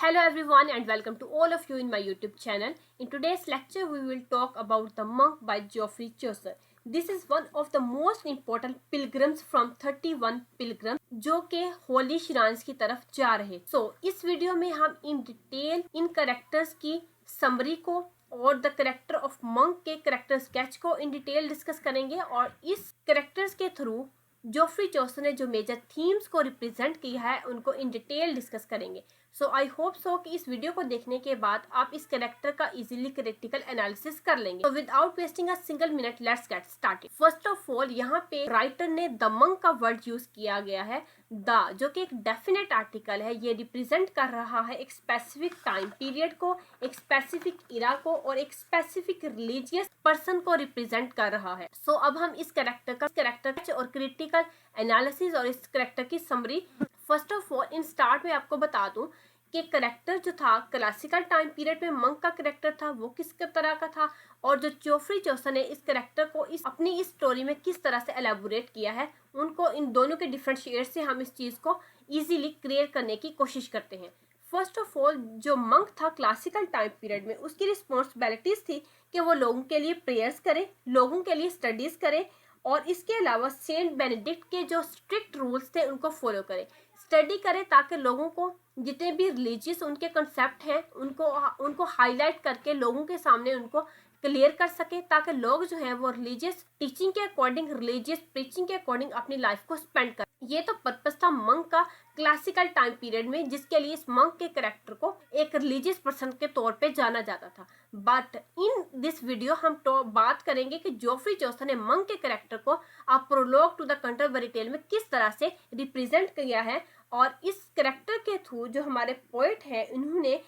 Hello everyone and welcome to all of you in my YouTube channel. In today's lecture we will talk about The Monk by Geoffrey Chaucer. This is one of the most important pilgrims from 31 pilgrims जो के होली श्रांस की तरफ जा रहे। इस video में हम in detail in characters की समरी को और द कैरेक्टर ऑफ मंक के कैरेक्टर स्केच को इन डिटेल डिस्कस करेंगे और इस कैरेक्टर्स के थ्रू जोफ्री चौसर ने जो मेजर थीम्स को रिप्रेजेंट किया है उनको इन डिटेल डिस्कस करेंगे। आई होप सो कि इस वीडियो को देखने के बाद आप इस कैरेक्टर का इजीली क्रिटिकल एनालिसिस कर लेंगे। Without wasting a single minute let's get started. First of all यहाँ पे राइटर ने द मंक का वर्ड यूज किया गया है द, जो कि एक डेफिनेट आर्टिकल है। ये रिप्रेजेंट कर रहा है एक स्पेसिफिक टाइम पीरियड को, एक स्पेसिफिक इरा को और एक स्पेसिफिक रिलीजियस पर्सन को रिप्रेजेंट कर रहा है। अब हम इस कैरेक्टर और क्रिटिकल एनालिसिस और इस कैरेक्टर की summary first of all in start में आपको बता दूं कि कैरेक्टर जो था क्लासिकल टाइम पीरियड में मंक का कैरेक्टर था वो किस तरह का था और जो जोफ्री चौसर ने इस कैरेक्टर को अपनी इस स्टोरी में किस तरह से एलेबोरेट किया है, उनको इन दोनों के डिफरेंट शेड्स से हम इस चीज को इजीली क्लियर करने की कोशिश करते हैं। फर्स्ट ऑफ ऑल जो मंक था क्लासिकल टाइम पीरियड में, उसकी रिस्पॉन्सिबिलिटीज थी कि वो लोगों के लिए प्रेयर्स करे, लोगों के लिए स्टडीज करे और इसके अलावा सेंट बेनेडिक्ट के जो स्ट्रिक्ट रूल्स थे उनको फॉलो करे, स्टडी करे ताकि लोगों को जितने भी रिलीजियस उनके कंसेप्ट हैं उनको हाईलाइट करके लोगों के सामने उनको क्लियर कर सके, ताकि लोग जो हैं वो रिलीजियस टीचिंग के अकॉर्डिंग, रिलीजियस प्रीचिंग के अकॉर्डिंग अपनी लाइफ को स्पेंड कर। ये तो पर्पस था मंक का क्लासिकल टाइम पीरियड में, जिसके लिए इस मंक के कैरेक्टर को एक रिलीजियस पर्सन के तौर पे जाना जाता था। बट इन दिस वीडियो हम बात करेंगे कि जोफ्री चौसर ने मंक के कैरेक्टर को a prologue to the contemporary tale में किस तरह से रिप्रेजेंट किया है और इस कैरेक्टर के थ्रू जो हमारे पोएट हैं उन्होंने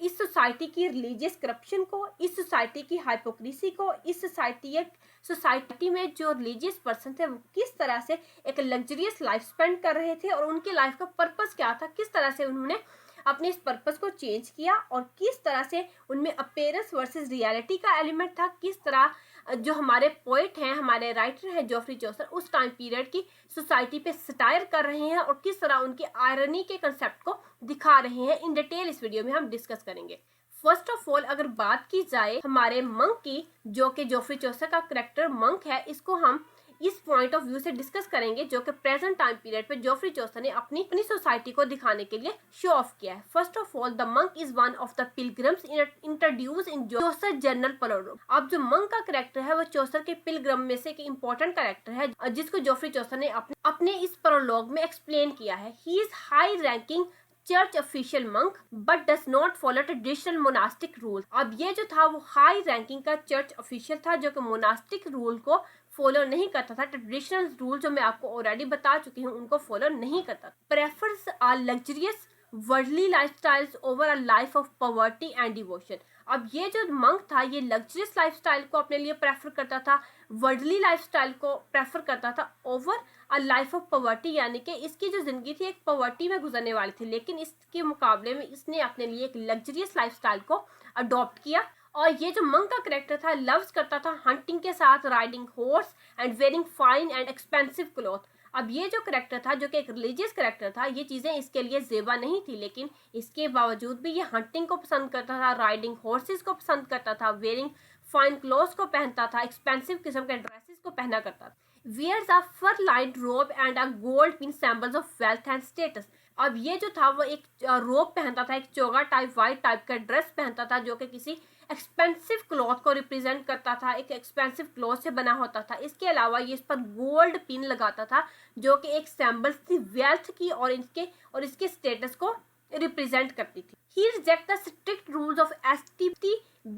इस सोसाइटी की रिलीजियस करप्शन को, इस सोसाइटी की हाइपोक्रेसी को, इस सोसाइटी में जो रिलीजियस पर्सन थे वो किस तरह से एक लग्जरियस लाइफ स्पेंड कर रहे थे और उनकी लाइफ का पर्पस क्या था, किस तरह से उन्होंने अपने इस पर्पस को चेंज किया और किस तरह से उनमें अपीयरेंस वर्सेस रियलिटी का एलिमेंट था, किस तरह जो हमारे पोएट हैं, हमारे राइटर हैं जोफ्री चौसर उस टाइम पीरियड की सोसाइटी पे सटायर कर रहे हैं और किस तरह उनकी आयरनी के कंसेप्ट को दिखा रहे हैं, इन डिटेल इस वीडियो में हम डिस्कस करेंगे। फर्स्ट ऑफ ऑल अगर बात की जाए हमारे मंक की, जो कि जोफ्री चौसर का कैरेक्टर मंक है, इसको हम इस पॉइंट ऑफ व्यू से डिस्कस करेंगे जो कि प्रेजेंट टाइम पीरियड पे जोफ्री चौसर ने अपनी सोसाइटी को दिखाने के लिए शो ऑफ किया है। First of all the monk is one of the pilgrims introduce in Chaucer general prologue. अब जो मंक का कैरेक्टर है वो चौसर के पिलग्रिम में से एक इंपॉर्टेंट कैरेक्टर है जिसको जोफ्री चौसर ने अपने इस प्रोलॉग में एक्सप्लेन किया है। He is high ranking church official monk but does not follow traditional monastic rule. अब ये जो था वो हाई रैंकिंग का चर्च ऑफिशियल था जो कि मोनास्टिक रूल को फॉलो नहीं करता था, ट्रेडिशनल रूल जो मैं आपको ऑलरेडी बता चुकी हूँ उनको फॉलो नहीं करता। Prefers a luxurious worldly lifestyles over a life of poverty and devotion. अब ये जो मंक था ये लग्जरियस लाइफस्टाइल को अपने लिए प्रेफर करता था, वर्ल्डली लाइफस्टाइल को प्रेफर करता था over a life of poverty, यानी कि इसकी जो जिंदगी थी एक पॉवर्टी में गुजरने वाली थी, लेकिन इसके मुकाबले में इसने अपने लिए एक लग्जरियस लाइफस्टाइल को अडॉप्ट किया। और ये जो मंक का कैरेक्टर था लव्स करता था हंटिंग के साथ, riding horse and wearing fine and expensive cloth. अब ये जो कैरेक्टर था जो कि एक रिलीजियस कैरेक्टर था, ये चीजें इसके लिए जेबा नहीं थी, लेकिन इसके बावजूद भी ये हंटिंग को पसंद करता था, राइडिंग हॉर्सेस को पसंद करता था, वेयरिंग फाइन क्लॉथ्स को पहनता था, एक्सपेंसिव किस्म के ड्रेसेस को पहना करता था। Wears a fur-lined robe and a gold pin symbols of wealth and status। अब ये जो था वो एक रोब पहनता था, एक चोगा टाइप वाइट टाइप का ड्रेस पहनता था जो कि किसी एक्सपेंसिव क्लॉथ को रिप्रेजेंट करता था, एक एक्सपेंसिव क्लॉथ से बना होता था। इसके अलावा ये इस पर गोल्ड पिन लगाता था जो कि एक सिंबल थी वेल्थ की और इसके स्टेटस को रिप्रेजेंट करती थी। He rejects the strict rules of St.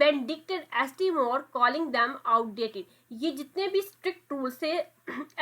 Benedict and St. More, calling them outdated। ये जितने भी स्ट्रिक्ट रूल्स थे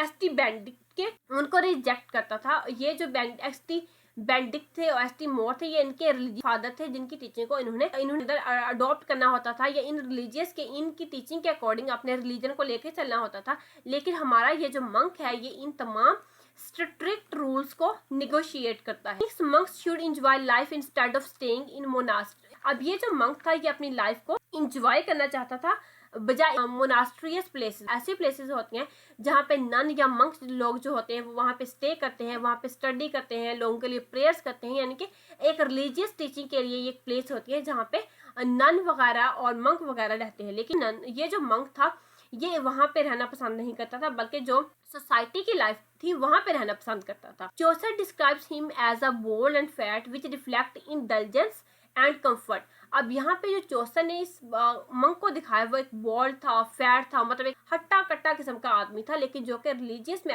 St. Benedict के उनको रिजेक्ट करता था। ये जो St. Benedict थे और St. More थे ये इनके रिलीजियस फादर थे जिनकी टीचिंग को इन्होंने अडॉप्ट करना होता था या इन रिलीजियस के इनकी टीचिंग के अकॉर्डिंग अपने रिलीजन को लेकर चलना होता था। लेकिन हमारा ये जो मंक है ये इन तमाम स्ट्रिक्ट रूल्स को निगोशिएट करता है। Monks should enjoy life instead of staying in monastery. अब ये जो मंक था ये अपनी लाइफ को एंजॉय करना चाहता था बजाय मोनास्ट्रियस प्लेसेस, ऐसी प्लेसेस होती हैं जहाँ पे नन या मंक्स लोग जो होते हैं वो वहाँ पे स्टे करते हैं, वहाँ पे स्टडी करते हैं, लोगों के लिए प्रेयर्स करते हैं, यानी कि एक रिलीजियस टीचिंग के लिए एक प्लेस होती है जहाँ पे नन वगैरह और मंक वगैरह रहते हैं। लेकिन ये जो मंक था ये वहां पे रहना पसंद नहीं करता था, बल्कि जो सोसाइटी की लाइफ थी वहां पे रहना पसंद करता था। Chaucer describes him as a bold and fat which reflect indulgence and comfort. अब यहाँ पे जो चौसर ने इस मंक को दिखाया वो एक बोल्ड था, फैट था, मतलब एक हट्टा कट्टा किस्म का आदमी था, लेकिन जो कि रिलीजियस में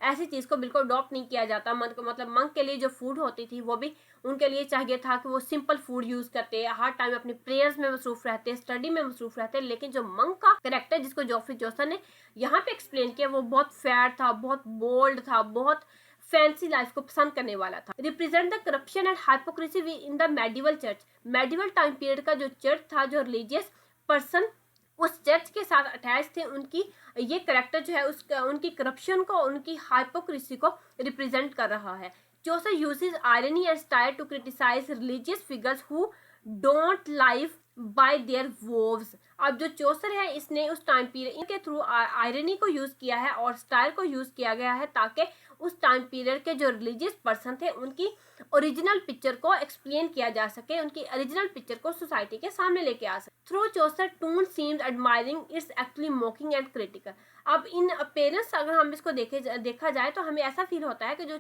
ऐसी चीज को बिल्कुल अडॉप्ट नहीं किया जाता। मतलब मंक के लिए जो फूड होती थी वो भी उनके लिए चाहिए था कि वो सिंपल फूड यूज करते, हर टाइम अपनी प्रेयर्स में मसरूफ रहते, स्टडी में मसरूफ रहते। लेकिन जो मंक का कैरेक्टर जिसको जोफ्री चौसर ने यहाँ पे एक्सप्लेन किया वो बहुत फैट था, बहुत बोल्ड था, बहुत फैंसी लाइफ को पसंद करने वाला था। Represent the corruption and hypocrisy in the medieval church. Medieval time period का जो चर्च था, जो रिलीजियस पर्सन उस चर्च के साथ अटैच थे, उनकी ये करेक्टर जो है उसका उनकी करप्शन को, उनकी हाइपोक्रेसी को रिप्रेजेंट कर रहा है। Chaucer uses irony and style to criticize religious figures who don't live by their vows। अब जो चौसर है इसने उस टाइम पीरियड इनके थ्रू आयरनी को यूज किया है और स्टाइल को यूज किया गया है ताकि उस टाइम पीरियड के जो रिलीजियस पर्सन थे उनकी ओरिजिनल पिक्चर को एक्सप्लेन किया जा सके, उनकी ओरिजिनल पिक्चर को सोसाइटी के सामने लेके आ सके। Through Chaucer tone seems admiring, it's actually mocking and critical. अब इन अपेयरेंस अगर हम इसको देखा जाए तो हमें ऐसा फील होता है कि जो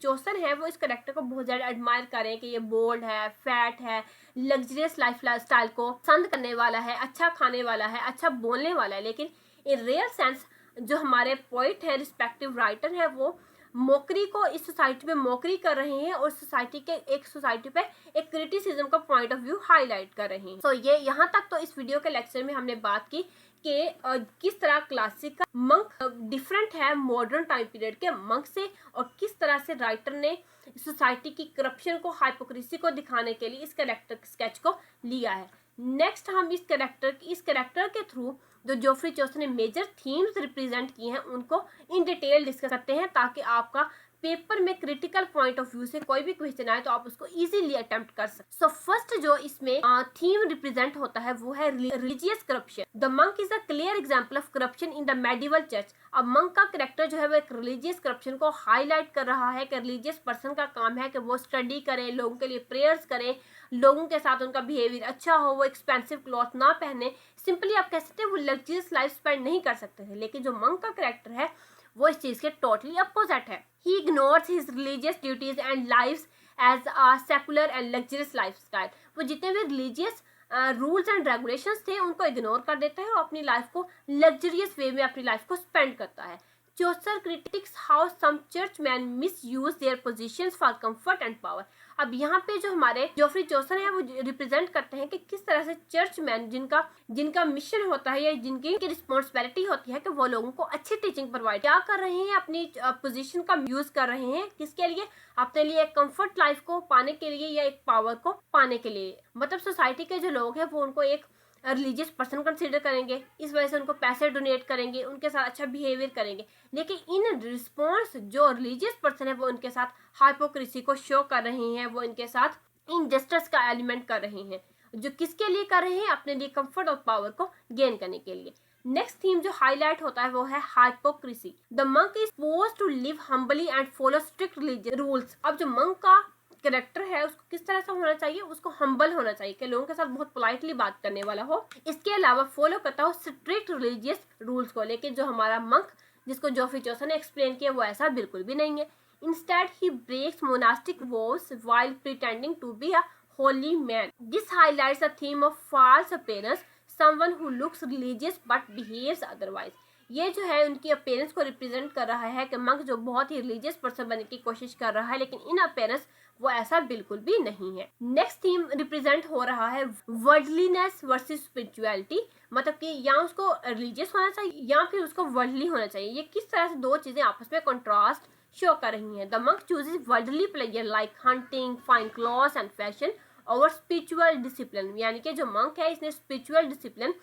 चौसर है वो इस करेक्टर को बहुत ज़्यादा एडमायर कर रहे हैं कि ये बोल्ड है, फैट है, लग्जरियस लाइफ स्टाइल को पसंद करने वाला है, अच्छा खाने वाला है, अच्छा बोलने वाला है। लेकिन इन रियल सेंस जो हमारे पोइट है, रिस्पेक्टिव राइटर है, वो मोकरी को इस सोसाइटी में मोकरी कर रहे हैं और सोसाइटी पे एक क्रिटिसिज्म का पॉइंट ऑफ व्यू हाईलाइट कर रहे हैं। तो ये यहाँ तक तो इस वीडियो के लेक्चर में हमने बात की कि किस तरह क्लासिकल मंक डिफरेंट है मॉडर्न टाइम पीरियड के मंक से, और किस तरह से राइटर ने सोसाइटी की करप्शन को, हाइपोक्रेसी को दिखाने के लिए इस कैरेक्टर स्केच को लिया है। नेक्स्ट हम इस कैरेक्टर के थ्रू जो जोफ्री चौसर ने मेजर थीम्स रिप्रेजेंट किए हैं उनको इन डिटेल डिस्कस करते हैं, ताकि आपका पेपर में क्रिटिकल पॉइंट ऑफ व्यू से कोई भी क्वेश्चन आए तो आप उसको इजीली अटेम्प्ट कर सकते। सो फर्स्ट जो इसमें थीम रिप्रेजेंट होता है वो है religious corruption. The monk is a clear example of corruption in the medieval church. अब मंक का कैरेक्टर जो है वो एक रिलीजियस करप्शन को हाईलाइट कर रहा है कि रिलीजियस पर्सन का काम है कि वो स्टडी करें, लोगों के लिए प्रेयर्स करें, लोगों के साथ उनका बिहेवियर अच्छा हो, वो एक्सपेंसिव क्लॉथ ना पहने, सिंपली आप कह सकते हैं वो लग्जरियस लाइफ स्पेंड नहीं कर सकते थे। लेकिन जो मंक का कैरेक्टर है वो इस चीज के टोटली अपोजिट है। He ignores his religious duties and lives as a secular and luxurious lifestyle. वो जितने भी रिलीजियस रूल्स एंड रेगुलेशंस थे उनको इग्नोर कर देता है और अपनी लाइफ को लग्जरियस वे में अपनी लाइफ को स्पेंड करता है। Chaucer critics how some churchman misuse their positions for comfort and power. अब यहाँ पे जो हमारे जोफ्री चौसर है वो रिप्रेजेंट करते हैं कि किस तरह से चर्चमैन जिनका मिशन होता है या जिनकी रिस्पॉन्सिबिलिटी होती है कि वो लोगों को अच्छी टीचिंग प्रोवाइड क्या कर रहे हैं, अपनी पोजीशन का यूज कर रहे हैं किसके लिए, अपने लिए एक कंफर्ट लाइफ को पाने के लिए या एक पावर को पाने के लिए। मतलब सोसाइटी के जो लोग हैं वो उनको एक रिलीजियस पर्सन कंसीडर करेंगे, इस वजह से उनको पैसे डोनेट करेंगे, उनके साथ अच्छा बिहेवियर करेंगे। लेकिन इन रिस्पॉन्स जो रिलीजियस पर्सन है वो उनके साथ हाइपोक्रेसी को शो कर रहे हैं, वो इनके साथ इनजस्टिस का एलिमेंट कर रहे हैं, जो किसके लिए कर रहे हैं, अपने लिए कंफर्ट और पावर को गेन करने के लिए। नेक्स्ट थीम जो हाईलाइट होता है वो है hypocrisy. The monk is supposed to live humbly and follow strict religious rules. अब जो मंक का कैरेक्टर है उसको किस तरह से होना चाहिए, उसको हम्बल होना चाहिए कि लोगों के साथ बहुत पोलाइटली बात करने वाला हो, इसके अलावा फॉलो करता हो स्ट्रिक्ट रिलीजियस रूल्स को। लेकिन जो हमारा मंक जिसको जोफ्री चौसर ने एक्सप्लेन किया वो ऐसा बिल्कुल भी नहीं है। Instead he breaks monastic vows while pretending to be a holy man. This highlights the theme of false appearance, someone who looks religious but behaves otherwise. ये जो है उनकी अपीयरेंस को रिप्रेजेंट कर रहा है कि मंक जो बहुत ही रिलीजियस पर्सन बनने की कोशिश कर रहा है, लेकिन इन अपीयरेंस वो ऐसा बिल्कुल भी नहीं है। नेक्स्ट थीम रिप्रेजेंट हो रहा है वर्ल्डलीनेस वर्सेस स्पिरिचुअलिटी। मतलब कि या उसको रिलीजियस होना चाहिए या फिर उसको वर्ल्डली होना चाहिए। ये किस तरह से दो चीजें आपस में कंट्रास्ट शो कर रही हैं। The monk chooses worldly pleasure like hunting, fine clothes and fashion over spiritual discipline. यानी कि जो मंक है इसने स्पिरिचुअल डिसिप्लिन,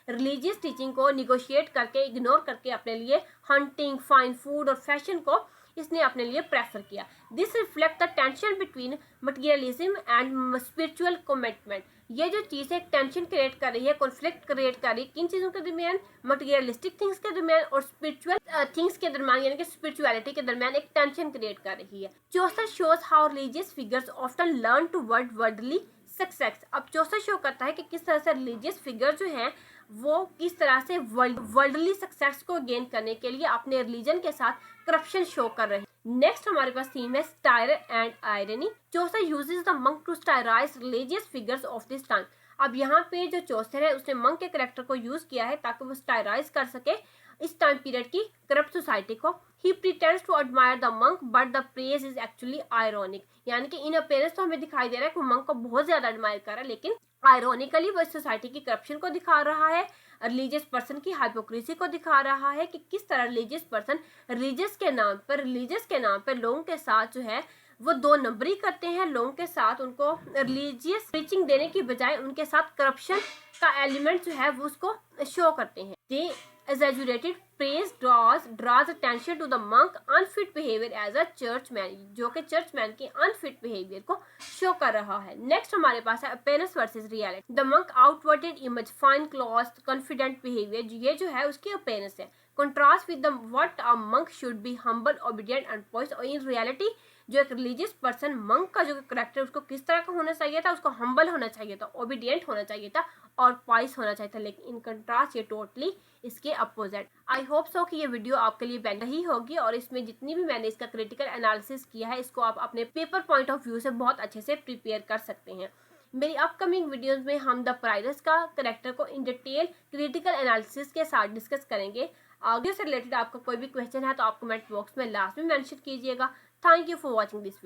रिलीजियस टीचिंग को निगोशिएट करके, इग्नोर करके अपने लिए हंटिंग, फाइन फूड और फैशन को इसने अपने लिए प्रेफर किया। This reflect the tension between materialism and spiritual commitment. ये जो चीज़ है टेंशन क्रिएट कर रही है, कॉन्फ्लिक्ट क्रिएट कर रही है किन चीज़ों के दरमियान, मटेरियलिस्टिक थिंग्स के दरमियान और स्पिरिचुअल थिंग्स के दरमियान, यानी कि स्पिरिचुअलिटी के दरमियान एक टेंशन क्रिएट कर रही है। Chaucer shows how religious figures often learn to worldly success. अब चौसर शो करता है कि किस तरह से रिलीजियस फिगर जो हैं वो किस तरह से वर्ल्डली सक्सेस को गेन करने के लिए अपने रिलीजन के साथ करप्शन शो कर रहे हैं। नेक्स्ट हमारे पास थीम है satire and irony. Chaucer uses the monk to satirize religious figures of this time. अब यहाँ पे जो चौसर है उसने मंक के करेक्टर को यूज किया है ताकि वो स्टायराइज कर सके इस टाइम पीरियड की करप्ट सोसाइटी को। He pretends to admire the monk but the praise is actually ironic. यानी कि इन अपीयरेंस तो हमें दिखाई दे रहा है कि मंक को बहुत ज्यादा एडमायर कर रहा है, लेकिन आयरोनिकली वो सोसाइटी की करप्शन को दिखा रहा है, रिलीजियस पर्सन की हाइपोक्रेसी को दिखा रहा है कि किस तरह रिलीजियस पर्सन रिलीजियस के नाम पर लोगों के साथ जो है वो दो नंबरी करते हैं। लोगों के साथ उनको रिलीजियस टीचिंग देने की बजाय उनके साथ करप्शन का एलिमेंट जो है वो उसको शो करते हैं। दे exaggerated praise draws attention to the monk unfit behavior as a churchman, जो कि चर्चमैन की अनफिट बिहेवियर को शो कर रहा है। नेक्स्ट हमारे पास है appearance versus reality। The monk outwarded image, fine clothes, confident behavior, ये जो है उसकी appearance है। contrast with the what a monk should be, humble, obedient and poised। और in reality जो एक रिलीजियस पर्सन मंक का जो करेक्टर उसको किस तरह का होना चाहिए था, उसको हम्बल होना चाहिए था, ओबीडियंट होना चाहिए था और पॉइस होना चाहिए था, लेकिन इन कंट्रास्ट ये टोटली इसके अपोजिट। आई होप सो कि ये वीडियो आपके लिए बेटर ही होगी और इसमें जितनी भी मैंने इसका क्रिटिकल एनालिसिस किया है इसको आप अपने पेपर पॉइंट ऑफ व्यू से बहुत अच्छे से प्रिपेयर कर सकते हैं। मेरी अपकमिंग वीडियोस में हम द प्राइडस का करेक्टर को इन डिटेल क्रिटिकल एनालिसिस के साथ डिस्कस करेंगे। आगे से रिलेटेड आपका कोई भी क्वेश्चन है तो आप कमेंट बॉक्स में लास्ट में मेंशन कीजिएगा। Thank you for watching this video.